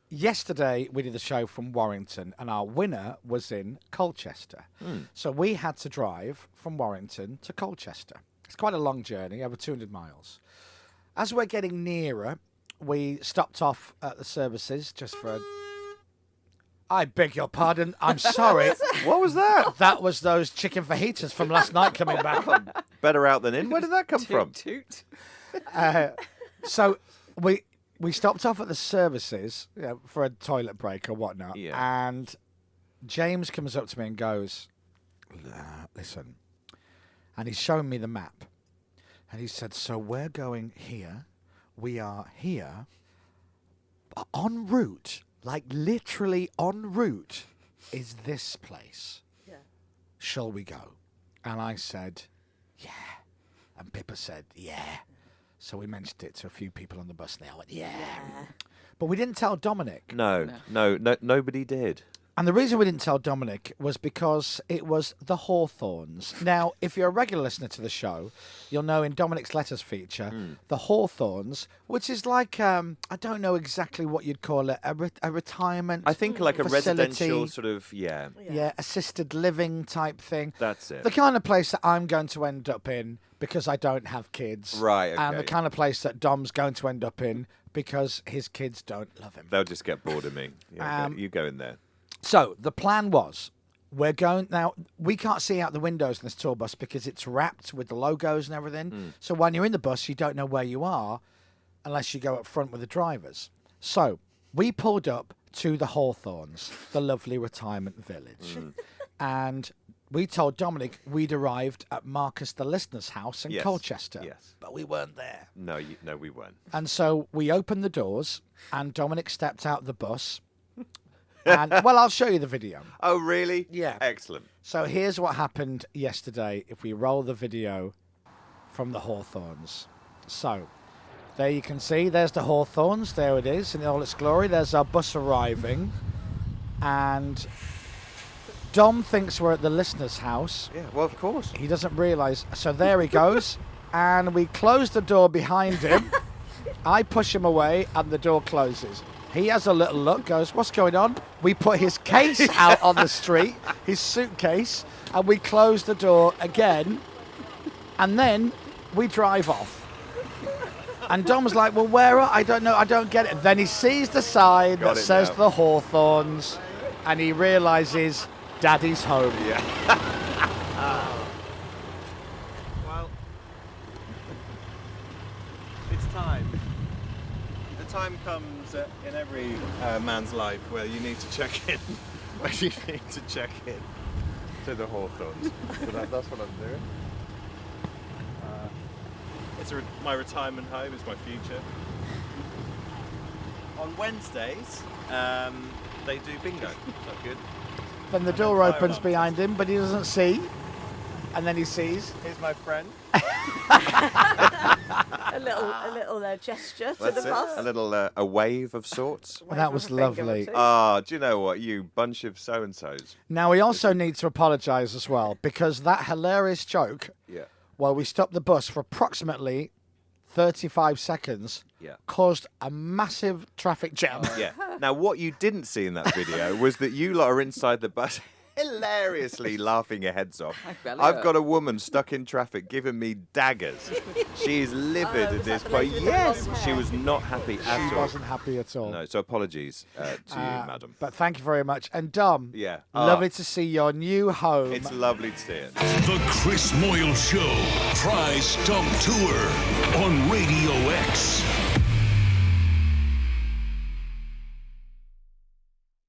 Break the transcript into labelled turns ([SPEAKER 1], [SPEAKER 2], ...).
[SPEAKER 1] yesterday we did the show from Warrington, and our winner was in Colchester. So we had to drive from Warrington to Colchester. It's quite a long journey, over 200 miles. As we're getting nearer, we stopped off at the services just for a... I beg your pardon. I'm sorry.
[SPEAKER 2] What was that?
[SPEAKER 1] That was those chicken fajitas from last night coming back.
[SPEAKER 2] Better out than in. Where did that come from?
[SPEAKER 3] Toot.
[SPEAKER 1] So we stopped off at the services, for a toilet break or whatnot.
[SPEAKER 2] Yeah.
[SPEAKER 1] And James comes up to me and goes, listen. And he's showing me the map. And he said, so we're going here. We are here. En route, like literally en route, is this place.
[SPEAKER 4] Yeah.
[SPEAKER 1] Shall we go? And I said, yeah. And Pippa said, yeah. So we mentioned it to a few people on the bus, and they all went, yeah. But we didn't tell Dominic.
[SPEAKER 2] No, nobody did.
[SPEAKER 1] And the reason we didn't tell Dominic was because it was the Hawthorns. Now, if you're a regular listener to the show, you'll know in Dominic's letters feature, the Hawthorns, which is like, I don't know exactly what you'd call it, a retirement
[SPEAKER 2] I think like a
[SPEAKER 1] facility,
[SPEAKER 2] residential sort of,
[SPEAKER 1] yeah, assisted living type thing.
[SPEAKER 2] That's it.
[SPEAKER 1] The kind of place that I'm going to end up in because I don't have kids.
[SPEAKER 2] Right, okay.
[SPEAKER 1] And the kind of place that Dom's going to end up in because his kids don't love him.
[SPEAKER 2] They'll just get bored of me. Yeah, you go in there.
[SPEAKER 1] So the plan was, we're going now. We can't see out the windows in this tour bus because it's wrapped with the logos and everything. So when you're in the bus, you don't know where you are unless you go up front with the drivers. So we pulled up to the Hawthorns, the lovely retirement village, and we told Dominic we'd arrived at Marcus the listener's house in Colchester.
[SPEAKER 2] Yes.
[SPEAKER 1] But we weren't there.
[SPEAKER 2] No, we weren't.
[SPEAKER 1] And so we opened the doors, and Dominic stepped out the bus. And, well, I'll show you the video.
[SPEAKER 2] Oh, really?
[SPEAKER 1] Yeah.
[SPEAKER 2] Excellent.
[SPEAKER 1] So here's what happened yesterday if we roll the video from the Hawthorns. So there you can see, there's the Hawthorns. There it is in all its glory. There's our bus arriving. And Dom thinks we're at the listener's house.
[SPEAKER 2] Yeah, well, of course.
[SPEAKER 1] He doesn't realise. So there he goes. And we close the door behind him. I push him away and the door closes. He has a little look, goes, what's going on? We put his case out on the street, his suitcase, and we close the door again, and then we drive off. And Dom's like, well, where are I don't know, I don't get it. Then he sees the sign that says the Hawthorns, and he realises Daddy's home.
[SPEAKER 2] Yeah.
[SPEAKER 5] Well, it's time. The time comes in every man's life where you need to check in. Where you need to check in to the Hawthorns. So that's what I'm doing. It's my retirement home. It's my future. On Wednesdays, they do bingo. Not good.
[SPEAKER 1] Then the door opens behind him, but he doesn't see. And then he sees.
[SPEAKER 5] Here's my friend.
[SPEAKER 4] A little gesture to
[SPEAKER 2] That's
[SPEAKER 4] the
[SPEAKER 2] it.
[SPEAKER 4] bus.
[SPEAKER 2] A little a wave of sorts.
[SPEAKER 1] Well, that was lovely.
[SPEAKER 2] Ah, do you know what? You bunch of so-and-sos.
[SPEAKER 1] Now, we also need to apologise as well, because that hilarious joke, while we stopped the bus for approximately 35 seconds, caused a massive traffic jam.
[SPEAKER 2] Yeah. Now, what you didn't see in that video was that you lot are inside the bus hilariously laughing your heads off. I've got a woman stuck in traffic giving me daggers. She's livid at this point. Yes, she was not happy at all.
[SPEAKER 1] She wasn't happy at all.
[SPEAKER 2] No, so apologies to you, madam.
[SPEAKER 1] But thank you very much. And Dom,
[SPEAKER 2] Yeah.
[SPEAKER 1] lovely to see your new home.
[SPEAKER 2] It's lovely to see it.
[SPEAKER 6] The Chris Moyles Show Prize Stump Tour on Radio X.